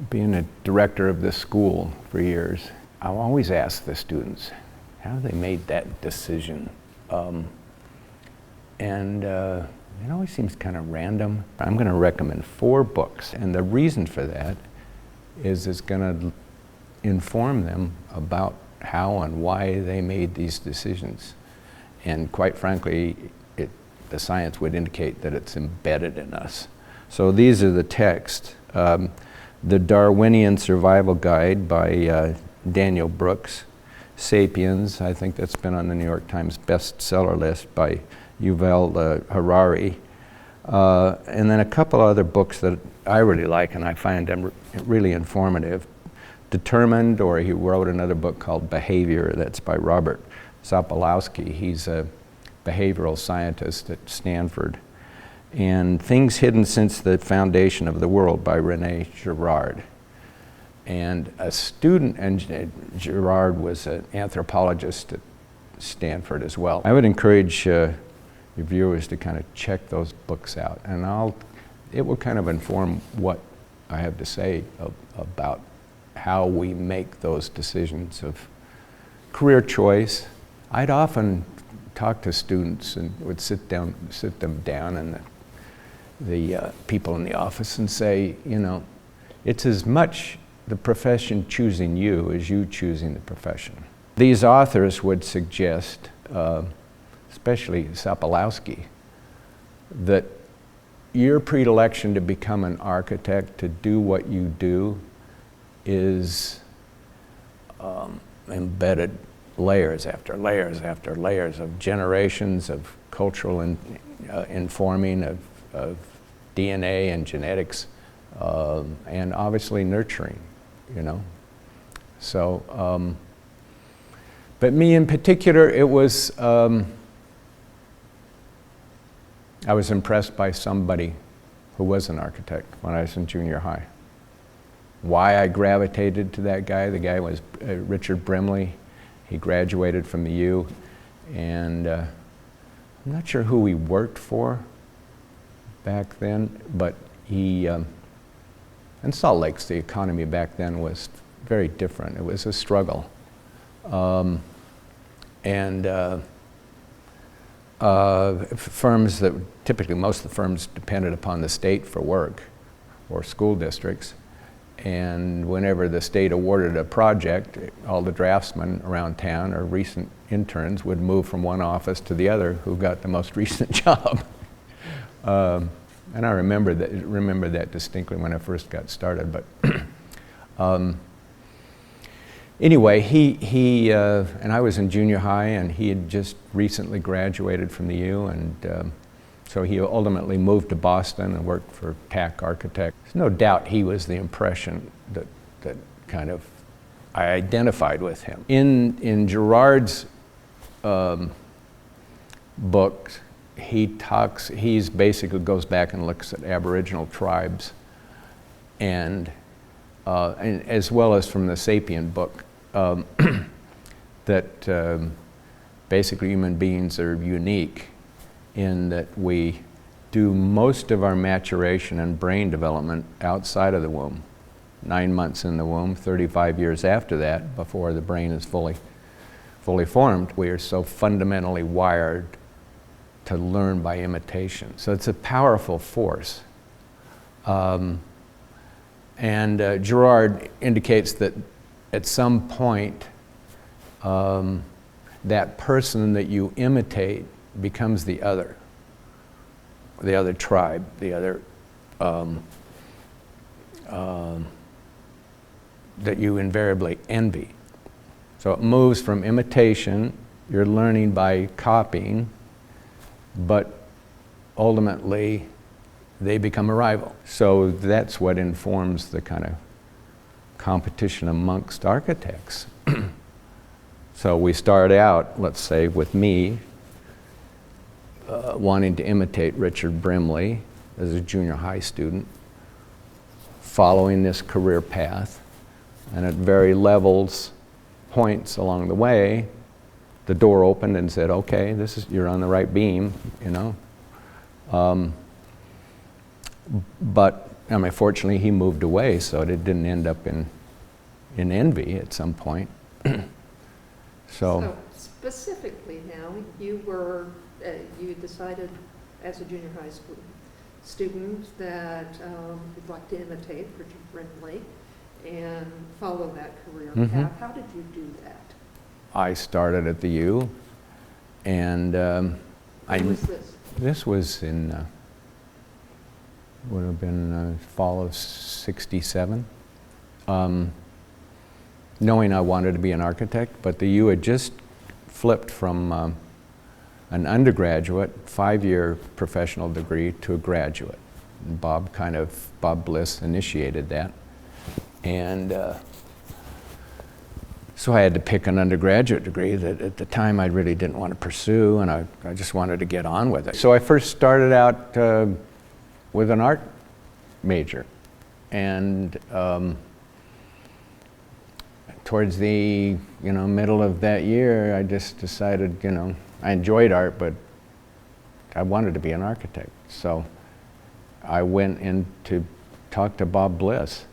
being a director of this school for years, I always ask the students how they made that decision. It always seems kind of random. I'm going to recommend 4 books, and the reason for that is it's going to inform them about how and why they made these decisions. And quite frankly, the science would indicate that it's embedded in us. So these are the texts. The Darwinian Survival Guide by Daniel Brooks. Sapiens, I think that's been on the New York Times bestseller list, by Yuval Harari. And then a couple other books that I really like and I find them really informative. Determined, or he wrote another book called Behavior, that's by Robert Sapolsky. He's a behavioral scientist at Stanford. And Things Hidden Since the Foundation of the World by René Girard. And a student, and Girard was an anthropologist at Stanford as well. I would encourage your viewers to kind of check those books out, and it will kind of inform what I have to say about how we make those decisions of career choice. I'd often talk to students and would sit them down and the people in the office and say, you know, it's as much the profession choosing you as you choosing the profession. These authors would suggest, especially Sapolsky, that your predilection to become an architect, to do what you do, is embedded layers after layers after layers of generations of cultural informing of DNA and genetics, and obviously nurturing, you know. So, but me in particular, it was, I was impressed by somebody who was an architect when I was in junior high. Why I gravitated to that guy, the guy was Richard Brimley. He graduated from the U, and I'm not sure who he worked for back then, but he, in Salt Lakes, the economy back then was very different. It was a struggle. Firms that, typically most of the firms depended upon the state for work, or school districts. And whenever the state awarded a project, all the draftsmen around town or recent interns would move from one office to the other who got the most recent job. And I remember that distinctly when I first got started. But anyway, he and I was in junior high, and he had just recently graduated from the U, and so he ultimately moved to Boston and worked for TAC Architect. There's no doubt he was the impression that kind of I identified with him. In Girard's book, he basically goes back and looks at Aboriginal tribes, and as well as from the Sapien book, that basically human beings are unique in that we do most of our maturation and brain development outside of the womb. 9 months in the womb, 35 years after that, before the brain is fully formed. We are so fundamentally wired to learn by imitation. So it's a powerful force. And Girard indicates that at some point, that person that you imitate becomes the other tribe, the other that you invariably envy. So it moves from imitation, you're learning by copying, but ultimately they become a rival. So that's what informs the kind of competition amongst architects. So we start out, let's say, with me wanting to imitate Richard Brimley as a junior high student, following this career path, and at very points along the way, the door opened and said, okay, you're on the right beam, you know. But I mean, fortunately, he moved away, so it didn't end up in envy at some point. So specifically now, you were, you decided as a junior high school student that you'd like to imitate Richard Brindley and follow that career path. How did you do that? I started at the U, and When was this? This was in, would have been fall of '67. Knowing I wanted to be an architect, but the U had just flipped from an undergraduate 5-year professional degree to a graduate. And Bob Bliss initiated that. And so I had to pick an undergraduate degree that at the time I really didn't want to pursue, and I just wanted to get on with it. So I first started out with an art major. And towards the middle of that year, I just decided, I enjoyed art, but I wanted to be an architect. So I went in to talk to Bob Bliss,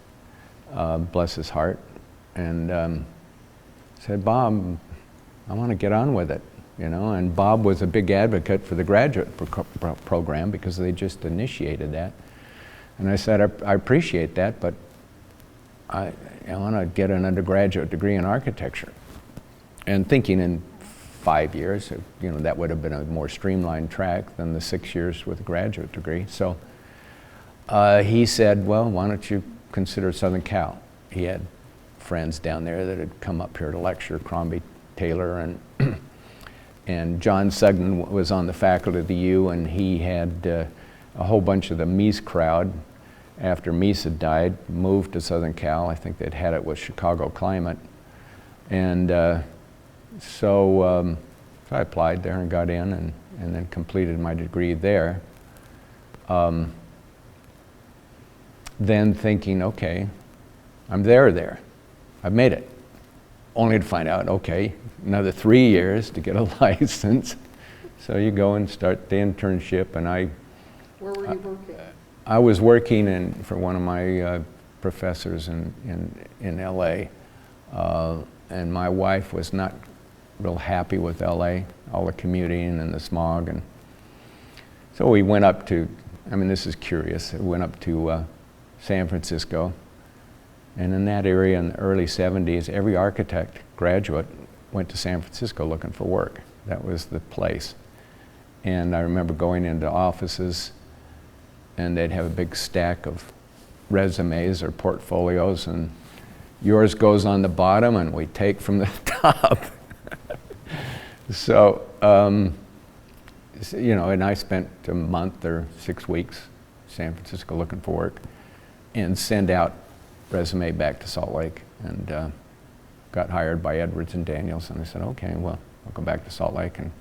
bless his heart, and said, Bob, I want to get on with it, And Bob was a big advocate for the graduate program because they just initiated that. And I said, I appreciate that, but I want to get an undergraduate degree in architecture. And thinking in 5 years, that would have been a more streamlined track than the 6 years with a graduate degree. So he said, well, why don't you consider Southern Cal? He had friends down there that had come up here to lecture, Crombie Taylor, and and John Sugden was on the faculty of the U, and he had a whole bunch of the Mies crowd, after Mies had died, moved to Southern Cal. I think they'd had it with Chicago climate. And so I applied there and got in, and then completed my degree there. Then thinking, okay, I'm there. I've made it. Only to find out, okay, another 3 years to get a license. So you go and start the internship, and Where were you working? I was working for one of my professors in LA, and my wife was not real happy with LA, all the commuting and the smog, and so we went up to, this is curious, we went up to San Francisco, and in that area in the early '70s, every architect graduate went to San Francisco looking for work. That was the place. And I remember going into offices, and they'd have a big stack of resumes or portfolios, and yours goes on the bottom, and we take from the top. So, and I spent a month or 6 weeks in San Francisco looking for work, and send out resume back to Salt Lake, and got hired by Edwards and Daniels, and I said, okay, well, I'll go back to Salt Lake and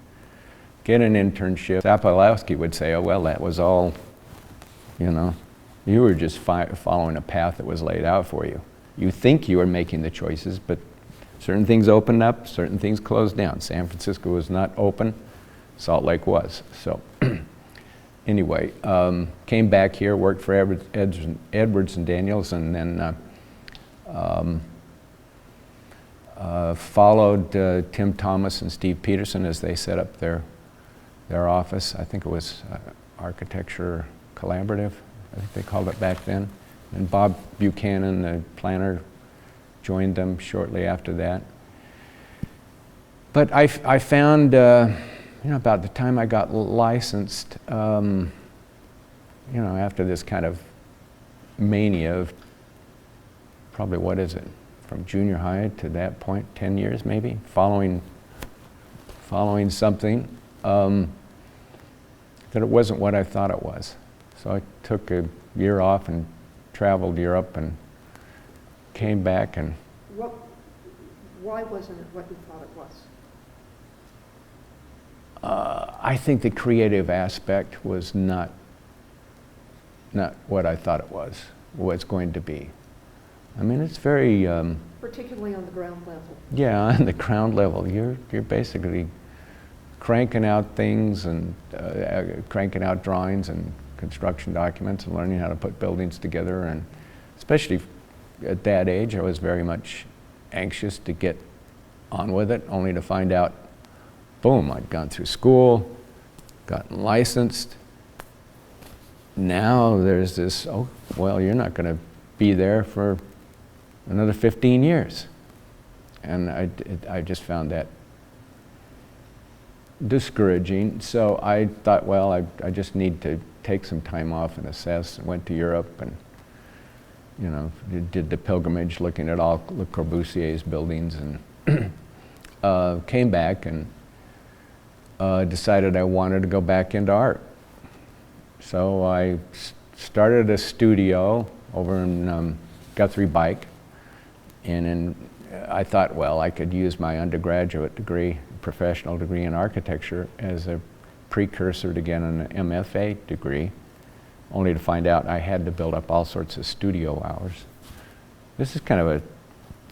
get an internship. Zapolowski would say, oh, well, that was all, you were just following a path that was laid out for you. You think you were making the choices, but certain things opened up, certain things closed down. San Francisco was not open, Salt Lake was. So anyway, came back here, worked for Edwards and Daniels, and then followed Tim Thomas and Steve Peterson as they set up their office. I think it was Architecture Collaborative, I think they called it back then. And Bob Buchanan, the planner, joined them shortly after that. But I found, about the time I got licensed, after this kind of mania of probably, what is it, from junior high to that point, 10 years maybe, following something, that it wasn't what I thought it was. So I took a year off and traveled Europe and came back, and why wasn't it what you thought it was? I think the creative aspect was not what I thought it was going to be. It's very particularly on the ground level. Yeah, on the ground level, you're basically cranking out things and cranking out drawings and construction documents and learning how to put buildings together. And especially at that age, I was very much anxious to get on with it, only to find out, boom, I'd gone through school, gotten licensed. Now there's this, oh, well, you're not going to be there for another 15 years. And I just found that discouraging. So I thought, well, I just need to take some time off and assess, and went to Europe and, you know, did the pilgrimage looking at all Le Corbusier's buildings, and came back and decided I wanted to go back into art. So I started a studio over in Guthrie Bike, and I thought, well, I could use my undergraduate degree, professional degree in architecture, as a precursor to get an MFA degree, only to find out I had to build up all sorts of studio hours. This is kind of a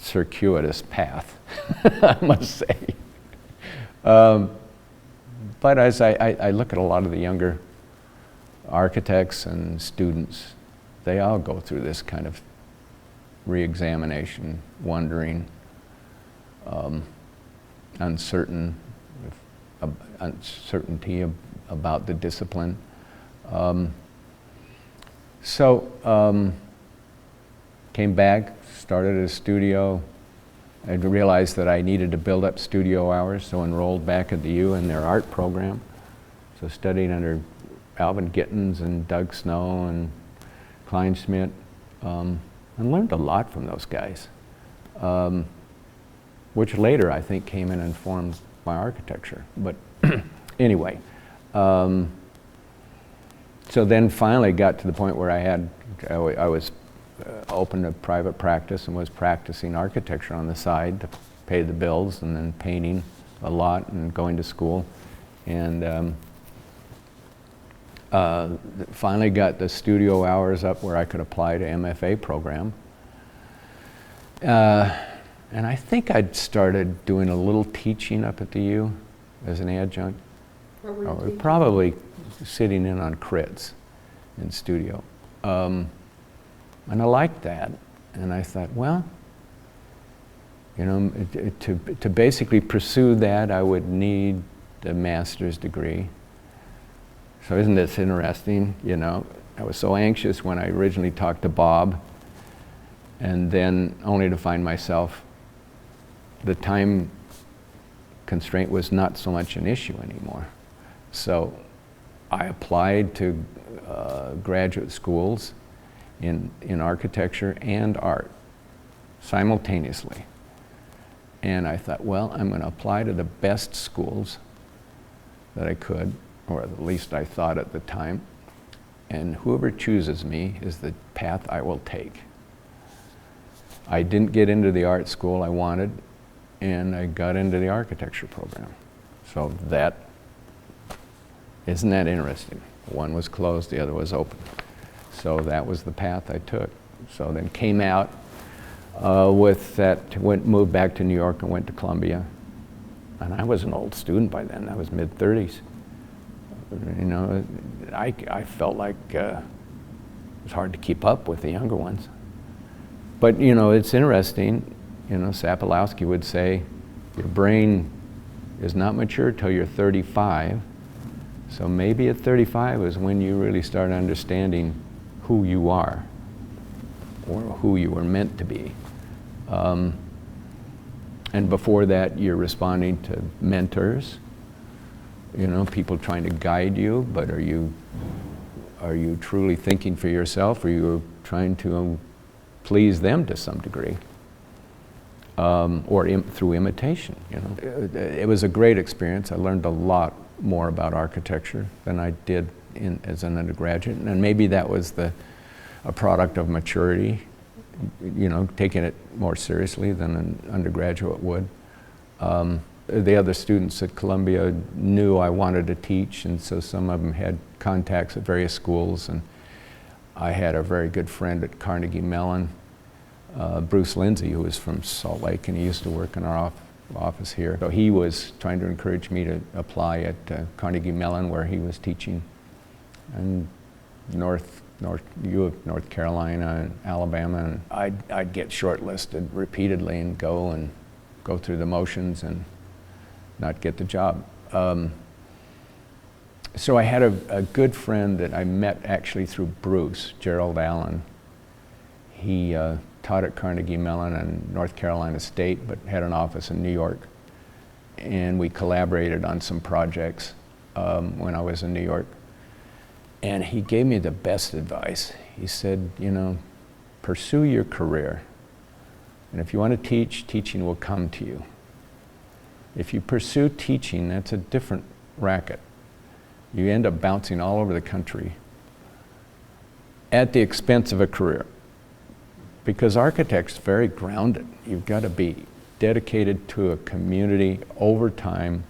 circuitous path, I must say. But as I look at a lot of the younger architects and students, they all go through this kind of re-examination, wondering, uncertainty about the discipline. Came back, started a studio. I realized that I needed to build up studio hours, so enrolled back at the U in their art program. So studied under Alvin Gittins and Doug Snow and Klein Schmidt, and learned a lot from those guys, which later I think came in and formed my architecture. But anyway, so then finally got to the point where I was open to private practice and was practicing architecture on the side to pay the bills, and then painting a lot and going to school. And finally got the studio hours up where I could apply to MFA program. And I think I'd started doing a little teaching up at the U as an adjunct. What were you teaching? Probably sitting in on crits in studio. And I liked that. And I thought, well, you know, to basically pursue that, I would need a master's degree. So isn't this interesting? You know, I was so anxious when I originally talked to Bob, and then only to find myself, the time constraint was not so much an issue anymore. So I applied to graduate schools in architecture and art simultaneously. And I thought, well, I'm going to apply to the best schools that I could, or at least I thought at the time, and whoever chooses me is the path I will take. I didn't get into the art school I wanted, and I got into the architecture program. So isn't that interesting? One was closed, the other was open. So that was the path I took. So then came out with that, moved back to New York and went to Columbia. And I was an old student by then, I was mid-30s. You know, I felt like it was hard to keep up with the younger ones. But you know, it's interesting, you know, Sapolowski would say, your brain is not mature till you're 35. So maybe at 35 is when you really start understanding who you are, or who you were meant to be. And before that, you're responding to mentors, you know, people trying to guide you, but are you truly thinking for yourself, or you're trying to please them to some degree, or through imitation, you know. It was a great experience. I learned a lot more about architecture than I did as an undergraduate, and maybe that was a product of maturity, you know, taking it more seriously than an undergraduate would. The other students at Columbia knew I wanted to teach, and so some of them had contacts at various schools, and I had a very good friend at Carnegie Mellon, Bruce Lindsay, who was from Salt Lake, and he used to work in our office here. So he was trying to encourage me to apply at Carnegie Mellon, where he was teaching. And North Carolina and Alabama, and I'd get shortlisted repeatedly and go through the motions and not get the job. So I had a good friend that I met actually through Bruce, Gerald Allen. He taught at Carnegie Mellon and North Carolina State, but had an office in New York. And we collaborated on some projects when I was in New York. And he gave me the best advice. He said, you know, pursue your career. And if you want to teach, teaching will come to you. If you pursue teaching, that's a different racket. You end up bouncing all over the country at the expense of a career. Because architect's very grounded. You've got to be dedicated to a community over time,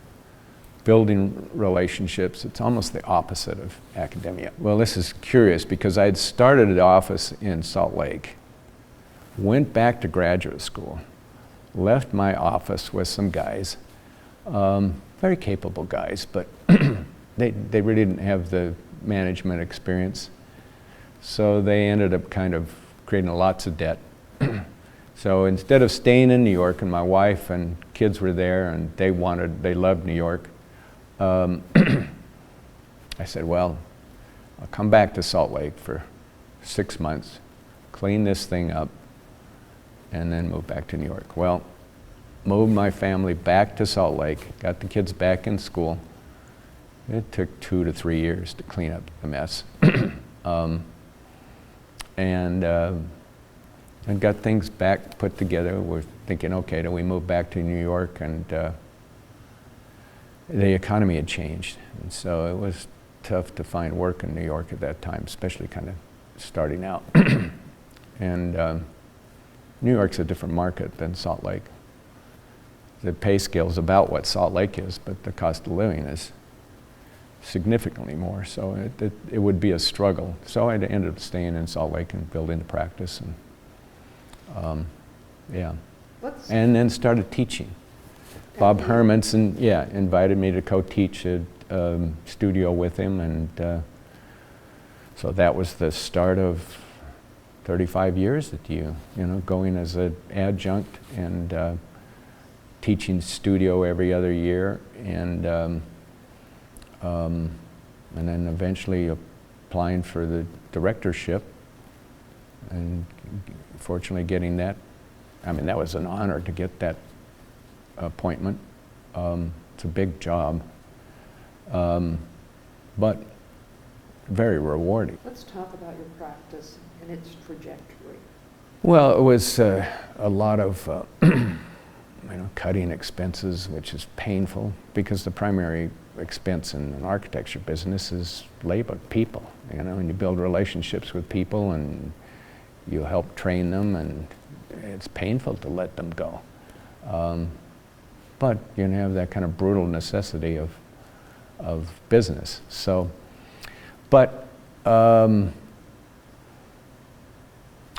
building relationships. It's almost the opposite of academia. Well, this is curious because I'd started an office in Salt Lake, went back to graduate school, left my office with some guys, very capable guys, but they really didn't have the management experience. So they ended up kind of creating lots of debt. So instead of staying in New York, and my wife and kids were there and they loved New York, I said, well, I'll come back to Salt Lake for 6 months, clean this thing up, and then move back to New York. Well, moved my family back to Salt Lake, got the kids back in school. It took 2 to 3 years to clean up the mess. And got things back put together. We're thinking, okay, do we move back to New York? And the economy had changed. And so it was tough to find work in New York at that time, especially kind of starting out. And New York's a different market than Salt Lake. The pay scale is about what Salt Lake is, but the cost of living is significantly more. So it would be a struggle. So I ended up staying in Salt Lake and building the practice. And yeah. And then started teaching. Bob Hermanson, invited me to co-teach a studio with him, and so that was the start of 35 years at you know, going as an adjunct and teaching studio every other year, and then eventually applying for the directorship, and fortunately getting that. I mean, that was an honor to get that appointment. It's a big job, but very rewarding. Let's talk about your practice and its trajectory. Well, it was a lot of cutting expenses, which is painful because the primary expense in an architecture business is labor, people. You know, and you build relationships with people and you help train them, and it's painful to let them go. But you have that kind of brutal necessity of business. So, but I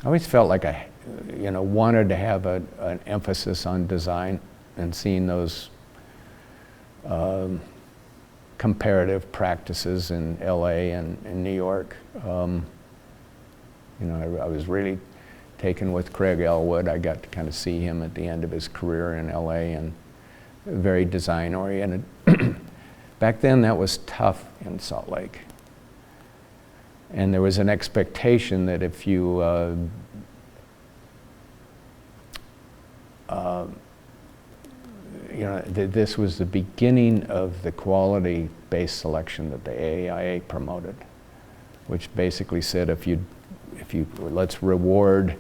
always felt like I, wanted to have an emphasis on design, and seeing those comparative practices in LA and in New York. I was really taken with Craig Elwood. I got to kind of see him at the end of his career in LA, and very design oriented. Back then that was tough in Salt Lake. And there was an expectation that if you this was the beginning of the quality-based selection that the AIA promoted, which basically said if you let's reward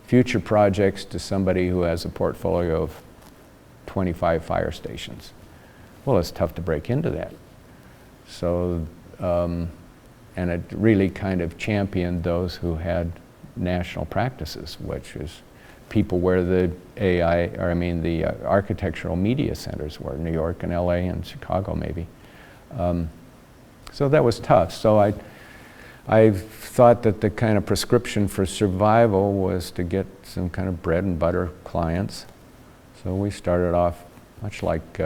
future projects to somebody who has a portfolio of 25 fire stations. Well, it's tough to break into that. So, and it really kind of championed those who had national practices, which is people where the the architectural media centers were, New York and LA and Chicago maybe. So that was tough. So I thought that the kind of prescription for survival was to get some kind of bread and butter clients. So we started off much like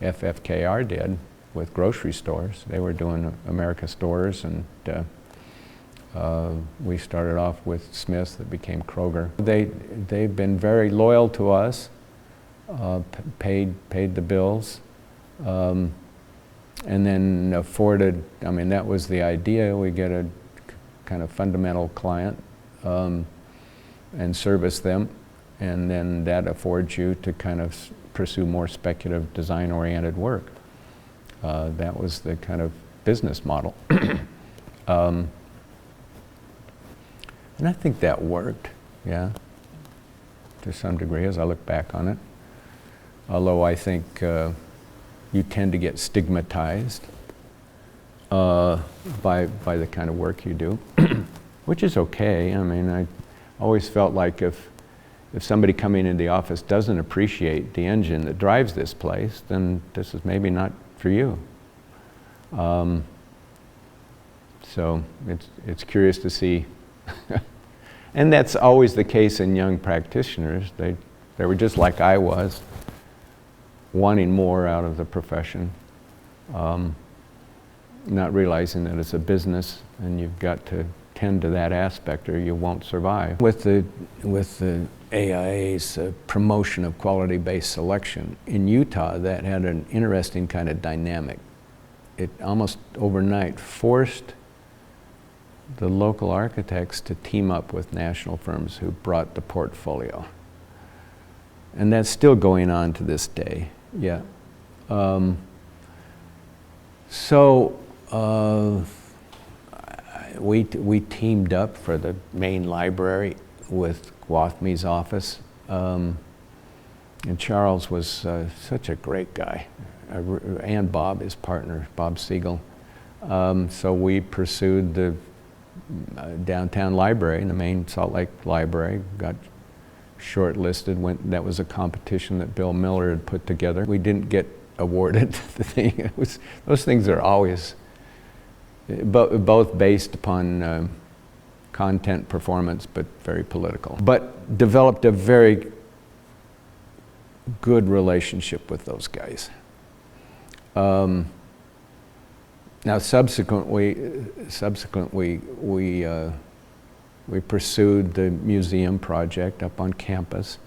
FFKR did with grocery stores. They were doing America stores, and We started off with Smith's that became Kroger. They've been very loyal to us, paid the bills, and then afforded, I mean, that was the idea. We get a kind of fundamental client and service them, and then that affords you to kind of pursue more speculative design-oriented work. That was the kind of business model. And I think that worked, yeah, to some degree as I look back on it. Although I think you tend to get stigmatized by the kind of work you do, which is okay. I mean, I always felt like if somebody coming into the office doesn't appreciate the engine that drives this place, then this is maybe not for you. So it's curious to see. And that's always the case in young practitioners. They were just like I was, wanting more out of the profession, not realizing that it's a business and you've got to tend to that aspect or you won't survive. With the AIA's promotion of quality-based selection in Utah, that had an interesting kind of dynamic. It almost overnight forced the local architects to team up with national firms who brought the portfolio. And that's still going on to this day, yeah. We teamed up for the main library with Wathmey's office. And Charles was such a great guy. And Bob, his partner, Bob Siegel. So we pursued the downtown library, the main Salt Lake library, got shortlisted. That was a competition that Bill Miller had put together. We didn't get awarded the thing. Those things are always both based upon content, performance, but very political. But developed a very good relationship with those guys. Now, subsequently, we pursued the museum project up on campus,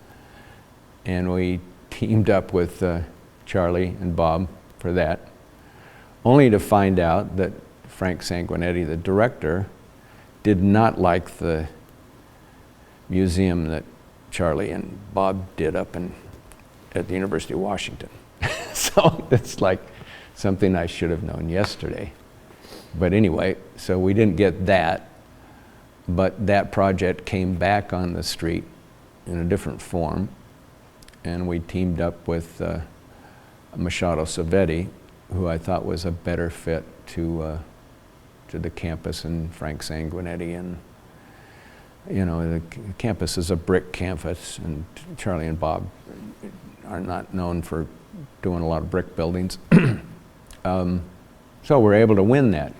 and we teamed up with Charlie and Bob for that, only to find out that Frank Sanguinetti, the director, did not like the museum that Charlie and Bob did up at the University of Washington. So it's like something I should have known yesterday. But anyway, so we didn't get that, but that project came back on the street in a different form, and we teamed up with Machado Savetti, who I thought was a better fit to the campus, and Frank Sanguinetti. And you know, the campus is a brick campus, and Charlie and Bob are not known for doing a lot of brick buildings. So we're able to win that.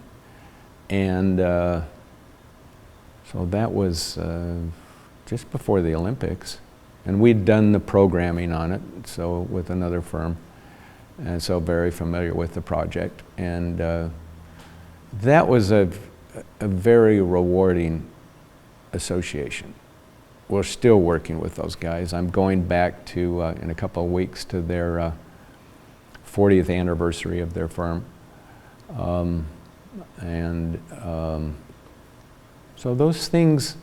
And so that was just before the Olympics. And we'd done the programming on it, so with another firm, and so very familiar with the project. And that was a very rewarding association. We're still working with those guys. I'm going back to, in a couple of weeks, to their 40th anniversary of their firm. So those things,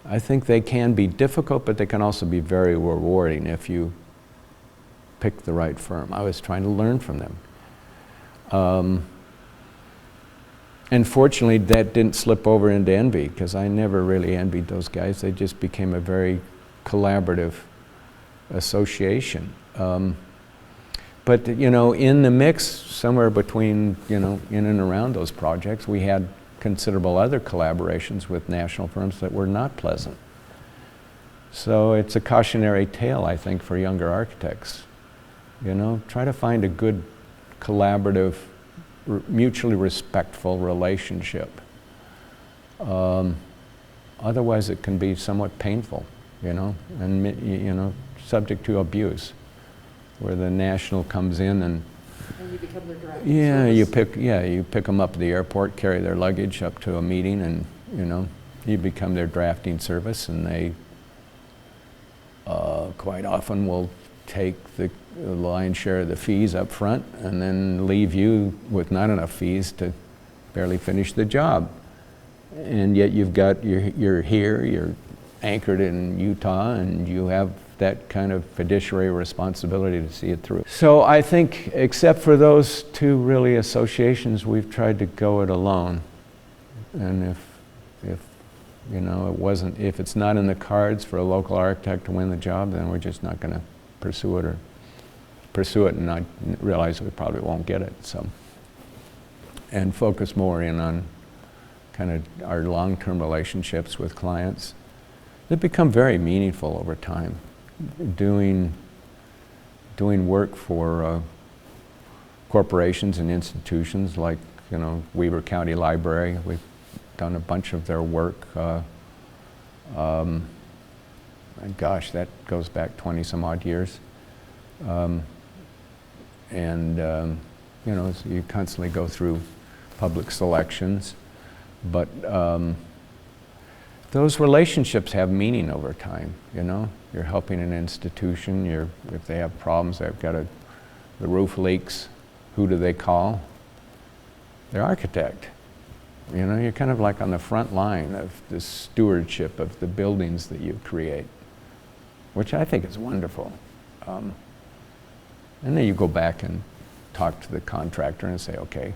I think they can be difficult, but they can also be very rewarding if you pick the right firm. I was trying to learn from them. And fortunately, that didn't slip over into envy, because I never really envied those guys. They just became a very collaborative association. But you know, in the mix, somewhere between, you know, in and around those projects, we had considerable other collaborations with national firms that were not pleasant. So it's a cautionary tale, I think, for younger architects. You know, try to find a good collaborative, mutually respectful relationship. Otherwise, it can be somewhat painful, you know, and you know, subject to abuse, where the national comes in and you become their driver. Yeah, you pick them up at the airport, carry their luggage up to a meeting, and you know, you become their drafting service, and they quite often will take the lion's share of the fees up front and then leave you with not enough fees to barely finish the job. And yet you're here, you're anchored in Utah, and you have that kind of fiduciary responsibility to see it through. So I think, except for those two really associations, we've tried to go it alone. And if you know, if it's not in the cards for a local architect to win the job, then we're just not going to pursue it, and I realize we probably won't get it. So, and focus more in on kind of our long-term relationships with clients that become very meaningful over time. Doing work for corporations and institutions like, you know, Weber County Library. We've done a bunch of their work. And gosh, that goes back 20 some odd years. You know, so you constantly go through public selections, but those relationships have meaning over time, you know? You're helping an institution, if they have problems, the roof leaks, who do they call? Their architect. You know, you're kind of like on the front line of the stewardship of the buildings that you create, which I think is wonderful. And then you go back and talk to the contractor and say, okay,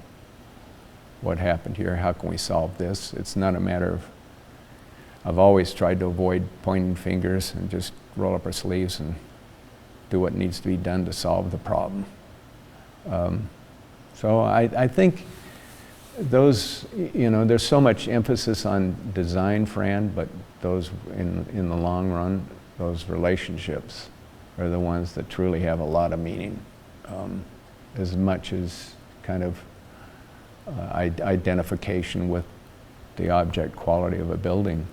what happened here? How can we solve this? It's not a matter of, I've always tried to avoid pointing fingers and just roll up our sleeves and do what needs to be done to solve the problem. So I think those, you know, there's so much emphasis on design, Fran, but those in the long run, those relationships are the ones that truly have a lot of meaning, as much as kind of identification with the object quality of a building.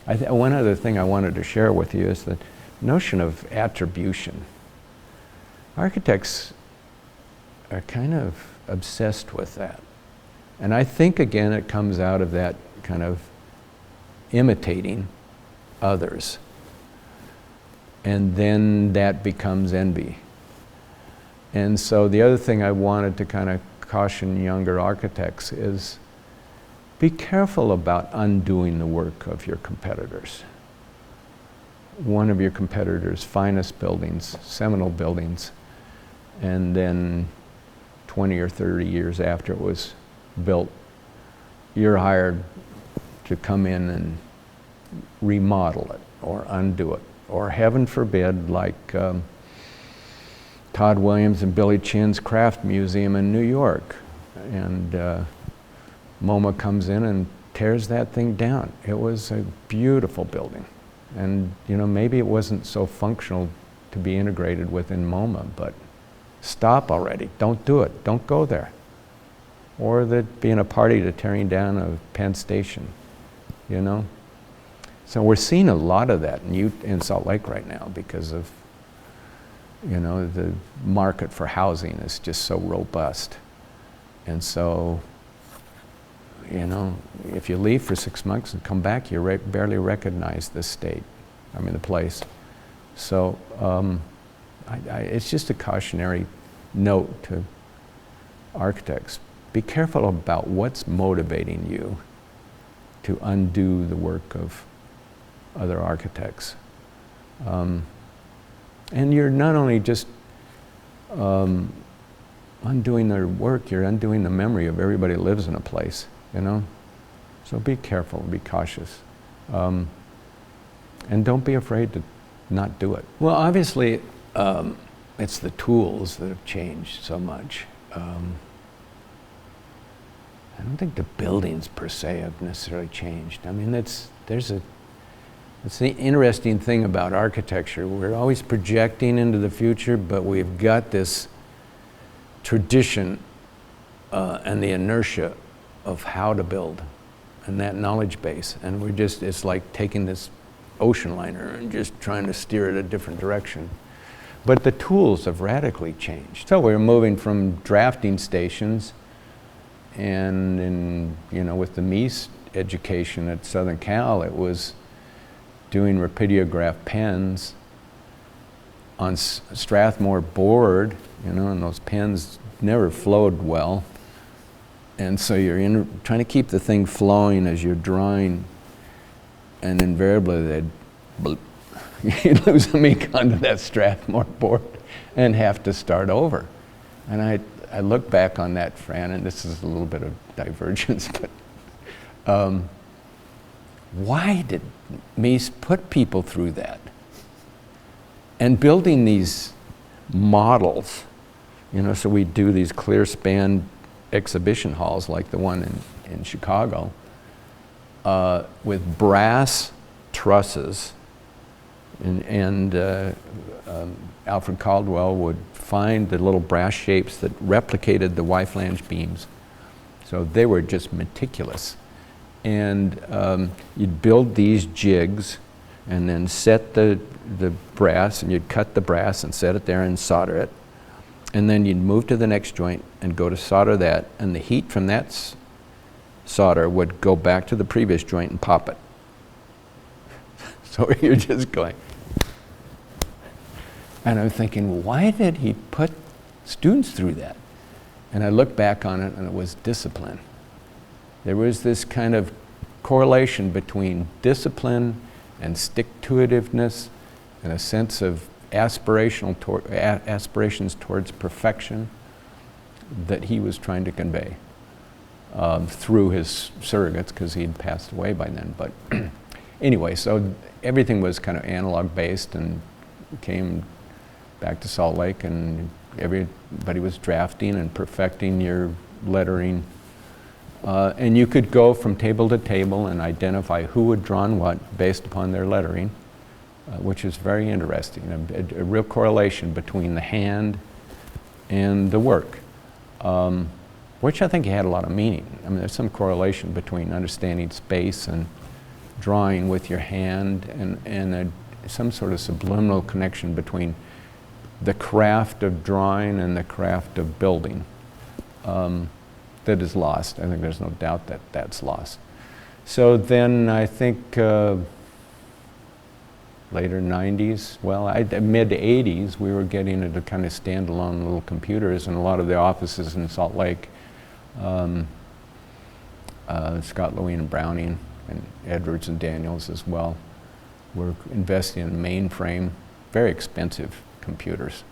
One other thing I wanted to share with you is the notion of attribution. Architects are kind of obsessed with that. And I think, again, it comes out of that kind of imitating others. And then that becomes envy. And so the other thing I wanted to kind of caution younger architects is be careful about undoing the work of your competitors. One of your competitors' finest buildings, seminal buildings, and then 20 or 30 years after it was built, you're hired to come in and remodel it or undo it. Or heaven forbid, like Todd Williams and Billy Chin's Craft Museum in New York. And MoMA comes in and tears that thing down. It was a beautiful building. And you know, maybe it wasn't so functional to be integrated within MoMA, but stop already, don't do it, don't go there. Or that being a party to tearing down a Penn Station, you know? So we're seeing a lot of that in Salt Lake right now because of, you know, the market for housing is just so robust. And so, you know, if you leave for 6 months and come back, you barely recognize the place. So it's just a cautionary note to architects. Be careful about what's motivating you to undo the work of other architects. And you're not only just undoing their work, you're undoing the memory of everybody who lives in a place, you know? So be careful, be cautious. And don't be afraid to not do it. Well, obviously, it's the tools that have changed so much. I don't think the buildings per se have necessarily changed. I mean, that's the interesting thing about architecture. We're always projecting into the future, but we've got this tradition and the inertia of how to build and that knowledge base. And it's like taking this ocean liner and just trying to steer it a different direction. But the tools have radically changed. So we're moving from drafting stations and with the Mies education at Southern Cal, it was doing rapidograph pens on Strathmore board, you know, and those pens never flowed well. And so you're trying to keep the thing flowing as you're drawing, and invariably you'd lose some ink onto that Strathmore board and have to start over. And I look back on that, Fran, and this is a little bit of divergence, but why did Mies put people through that? And building these models, you know, so we do these clear span exhibition halls like the one in Chicago, with brass trusses, and Alfred Caldwell would find the little brass shapes that replicated the Y-flange beams. So they were just meticulous. And you'd build these jigs and then set the brass, and you'd cut the brass and set it there and solder it. And then you'd move to the next joint and go to solder that, and the heat from that solder would go back to the previous joint and pop it. So you're just going. And I'm thinking, why did he put students through that? And I look back on it, and it was discipline. There was this kind of correlation between discipline and stick-to-itiveness and a sense of aspirations towards perfection that he was trying to convey through his surrogates, because he'd passed away by then. But anyway, so everything was kind of analog based, and came back to Salt Lake, and everybody was drafting and perfecting your lettering. And you could go from table to table and identify who had drawn what based upon their lettering, which is very interesting. A real correlation between the hand and the work, which I think had a lot of meaning. I mean, there's some correlation between understanding space and drawing with your hand, and some sort of subliminal connection between the craft of drawing and the craft of building. That is lost. I think there's no doubt that that's lost. So then I think later 90s, well, mid 80s, we were getting into kind of standalone little computers, and a lot of the offices in Salt Lake, Scott Lewin and Browning and Edwards and Daniels as well, were investing in mainframe, very expensive computers,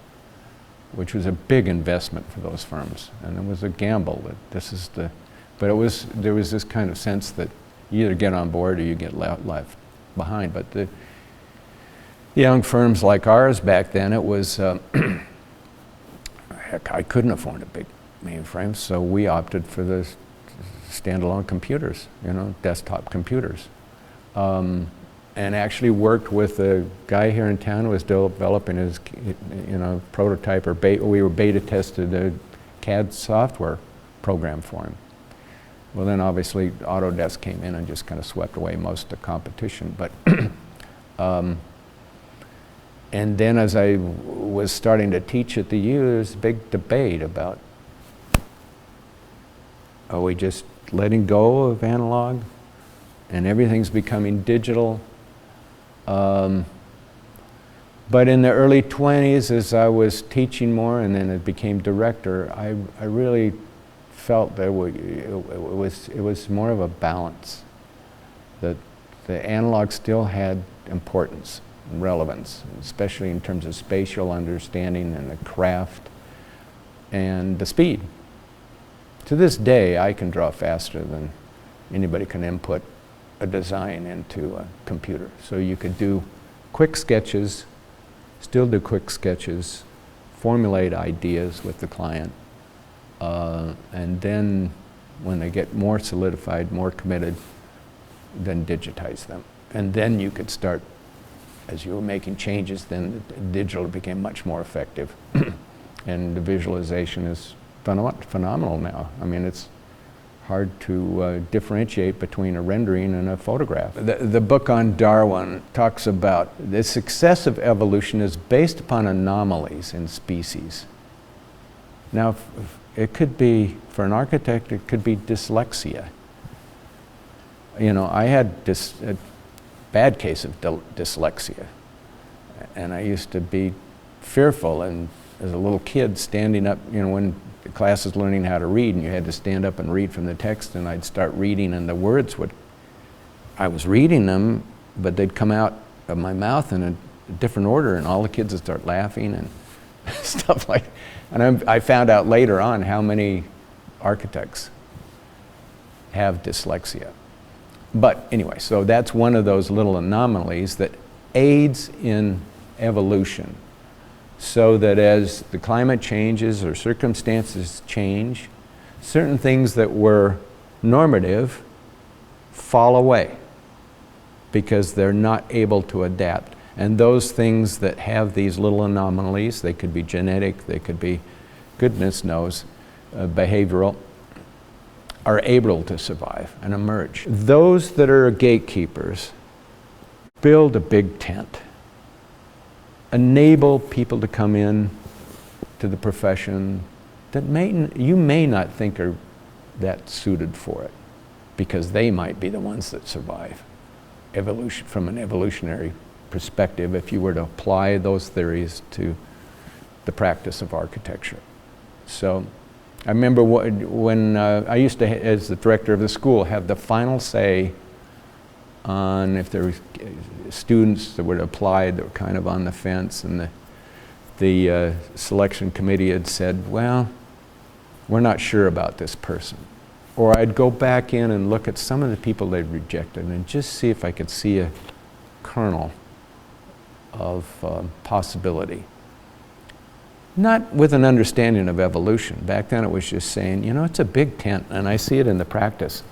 which was a big investment for those firms. And it was a gamble that this is the, but there was this kind of sense that you either get on board or you get left behind. But the young firms like ours back then, it was, heck, I couldn't afford a big mainframe, so we opted for the standalone computers, you know, desktop computers. And actually worked with a guy here in town who was developing his, you know, prototype, or we were beta tested a CAD software program for him. Well, then obviously Autodesk came in and just kind of swept away most of the competition. But and then as I was starting to teach at the U, there was a big debate about, are we just letting go of analog and everything's becoming digital? But in the early 20s, as I was teaching more and then it became director, I really felt that it was more of a balance, that the analog still had importance and relevance, especially in terms of spatial understanding and the craft and the speed. To this day, I can draw faster than anybody can input a design into a computer. So you could do quick sketches, still do quick sketches, formulate ideas with the client, and then when they get more solidified, more committed, then digitize them. And then you could start, as you were making changes, then the digital became much more effective. And the visualization is phenomenal now. I mean, it's hard to differentiate between a rendering and a photograph. The book on Darwin talks about the success of evolution is based upon anomalies in species. Now, it could be, for an architect, it could be dyslexia. You know, I had a bad case of dyslexia, and I used to be fearful, and as a little kid standing up, you know, when the class is learning how to read and you had to stand up and read from the text, and I'd start reading and the words I was reading them, but they'd come out of my mouth in a different order, and all the kids would start laughing and stuff like that. And I found out later on how many architects have dyslexia. But anyway, so that's one of those little anomalies that aids in evolution, so that as the climate changes or circumstances change, certain things that were normative fall away because they're not able to adapt. And those things that have these little anomalies, they could be genetic, they could be, goodness knows, behavioral, are able to survive and emerge. Those that are gatekeepers build a big tent, enable people to come in to the profession that you may not think are that suited for it, because they might be the ones that survive evolution from an evolutionary perspective if you were to apply those theories to the practice of architecture. So I remember when I used to, as the director of the school, have the final say on if there were students that would apply that were kind of on the fence, and the selection committee had said, well, we're not sure about this person. Or I'd go back in and look at some of the people they'd rejected and just see if I could see a kernel of possibility. Not with an understanding of evolution. Back then it was just saying, you know, it's a big tent, and I see it in the practice.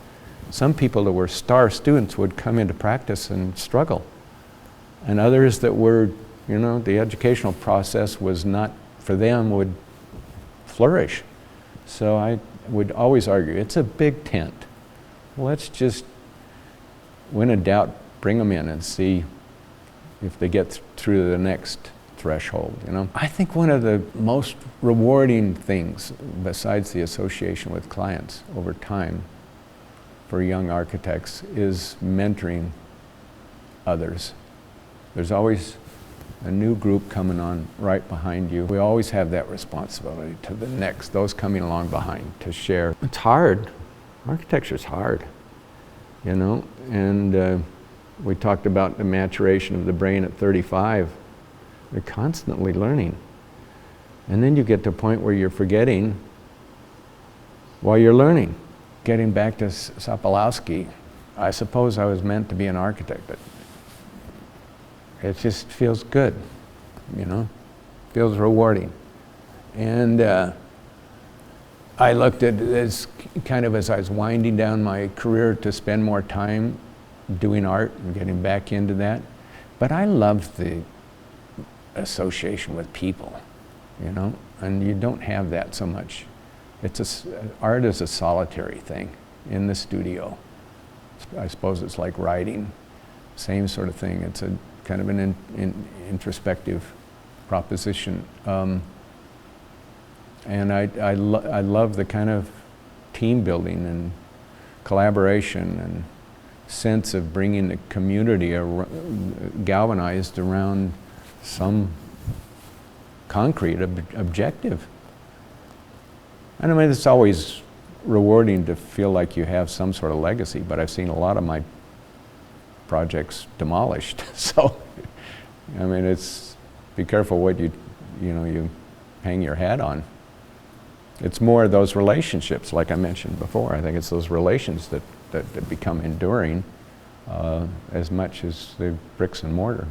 Some people that were star students would come into practice and struggle. And others that were, you know, the educational process was not for them, would flourish. So I would always argue, it's a big tent. Let's just, when in doubt, bring them in and see if they get through the next threshold, you know. I think one of the most rewarding things, besides the association with clients over time for young architects, is mentoring others. There's always a new group coming on right behind you. We always have that responsibility to the next, those coming along behind, to share. It's hard. Architecture's hard, you know, and we talked about the maturation of the brain at 35. They're constantly learning. And then you get to a point where you're forgetting while you're learning. Getting back to Sapolowski, I suppose I was meant to be an architect, but it just feels good, you know, feels rewarding. And I looked at it as kind of as I was winding down my career to spend more time doing art and getting back into that. But I loved the association with people, you know, and you don't have that so much. Art is a solitary thing in the studio. I suppose it's like writing, same sort of thing. It's a kind of an introspective proposition. And I love the kind of team building and collaboration and sense of bringing the community galvanized around some concrete objective. And I mean, it's always rewarding to feel like you have some sort of legacy, but I've seen a lot of my projects demolished. So, I mean, it's, be careful what you hang your hat on. It's more those relationships, like I mentioned before. I think it's those relations that become enduring as much as the bricks and mortar.